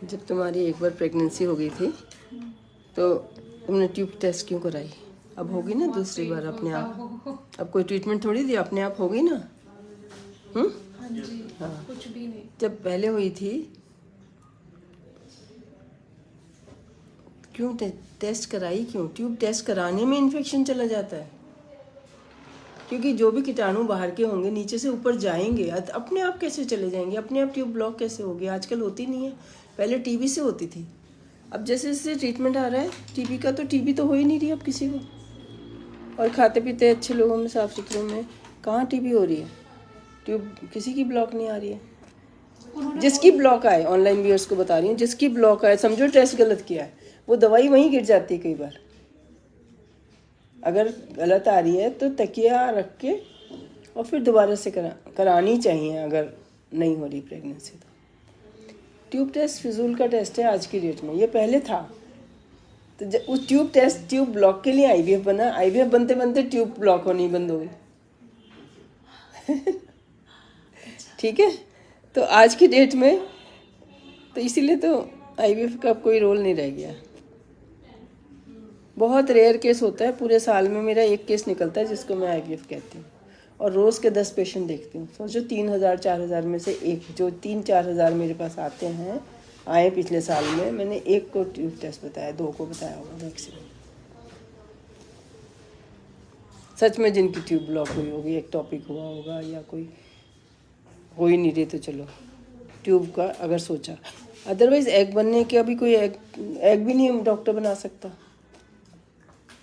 जब तुम्हारी एक बार प्रेगनेंसी हो गई थी तो तुमने ट्यूब टेस्ट क्यों कराई? अब होगी ना दूसरी बार अपने आप। अब कोई ट्रीटमेंट थोड़ी दी, अपने आप होगी ना। हाँ जी। हाँ। कुछ भी नहीं। जब पहले हुई थी क्यों टेस्ट कराई? क्यों? ट्यूब टेस्ट कराने में इन्फेक्शन चला जाता है, क्योंकि जो भी कीटाणु बाहर के होंगे नीचे से ऊपर जाएंगे। अपने आप कैसे चले जाएंगे? अपने आप ट्यूब ब्लॉक कैसे होगी? आजकल होती नहीं है, पहले टीबी से होती थी। अब जैसे जैसे ट्रीटमेंट आ रहा है टीबी का, तो टीबी तो हो ही नहीं रही अब किसी को। और खाते पीते अच्छे लोगों में, साफ सुथरों में कहाँ टीबी हो रही है? ट्यूब किसी की ब्लॉक नहीं आ रही है। जिसकी ब्लॉक आए, ऑनलाइन व्यूअर्स को बता रही हूँ, जिसकी ब्लॉक आए, समझो टेस्ट गलत किया है, वो दवाई वहीं गिर जाती है कई बार। अगर गलत आ रही है तो तकिया रख के और फिर दोबारा से करानी चाहिए अगर नहीं हो रही प्रेगनेंसी तो। ट्यूब टेस्ट फिजूल का टेस्ट है आज की डेट में, ये पहले था। तो उस ट्यूब टेस्ट, ट्यूब ब्लॉक के लिए आईवीएफ बना, आईवीएफ बनते बनते ट्यूब ब्लॉक होनी बंद हो गई। ठीक है, तो आज की डेट में तो इसीलिए तो आईवीएफ का कोई रोल नहीं रह गया। बहुत रेयर केस होता है, पूरे साल में मेरा एक केस निकलता है जिसको मैं आईवीएफ कहती हूँ, और रोज़ के 10 पेशेंट देखती हूँ। सोचो 3,000-4,000 में से एक, जो 3-4 हज़ार मेरे पास आते हैं, आए पिछले साल में, मैंने एक को ट्यूब टेस्ट बताया, 2 को बताया होगा मैक्सिमम। सच में जिनकी ट्यूब ब्लॉक हुई होगी, एक टॉपिक हुआ होगा, या कोई हो ही नहीं रही तो चलो ट्यूब का अगर सोचा। अदरवाइज एग बनने के अभी कोई एग भी नहीं डॉक्टर बना सकता।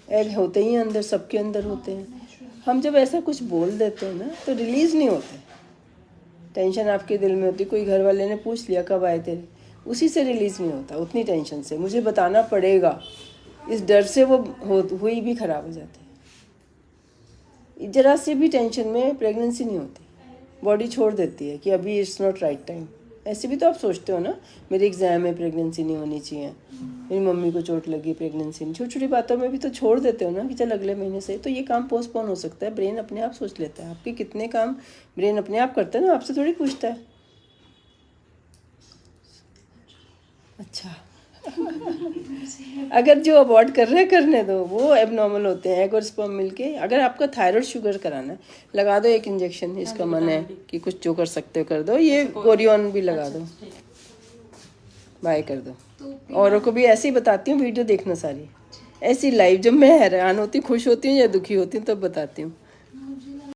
एग होते ही अंदर, सबके अंदर होते हैं। हम जब ऐसा कुछ बोल देते हैं ना तो रिलीज़ नहीं होते। टेंशन आपके दिल में होती, कोई घर वाले ने पूछ लिया कब आए थे, उसी से रिलीज़ नहीं होता, उतनी टेंशन से मुझे बताना पड़ेगा, इस डर से वो हुई भी ख़राब हो जाती है। ज़रा से भी टेंशन में प्रेगनेंसी नहीं होती, बॉडी छोड़ देती है कि अभी इट्स नॉट राइट टाइम। ऐसे भी तो आप सोचते हो ना, मेरे एग्ज़ाम में प्रेगनेंसी नहीं होनी चाहिए, मेरी मम्मी को चोट लगी, प्रेगनेंसी नहीं। छोटी छोटी बातों में भी तो छोड़ देते हो ना कि चल अगले महीने से। तो ये काम पोस्टपोन हो सकता है, ब्रेन अपने आप सोच लेता है। आपके कितने काम ब्रेन अपने आप करता है ना, आपसे थोड़ी पूछता है। अच्छा अगर जो अवॉइड कर रहे हैं करने दो, वो एबनॉर्मल होते हैं। एग और स्पर्म मिलके, अगर आपका थायराइड शुगर कराना है, लगा दो एक इंजेक्शन, इसका मन है कि कुछ जो कर सकते हो कर दो। ये कोरियन भी लगा दो, बाय कर दो। औरों को भी ऐसे ही बताती हूँ, वीडियो देखना सारी ऐसी लाइव। जब मैं हैरान होती हूँ, खुश होती हूँ या दुखी होती हूँ तब बताती हूँ।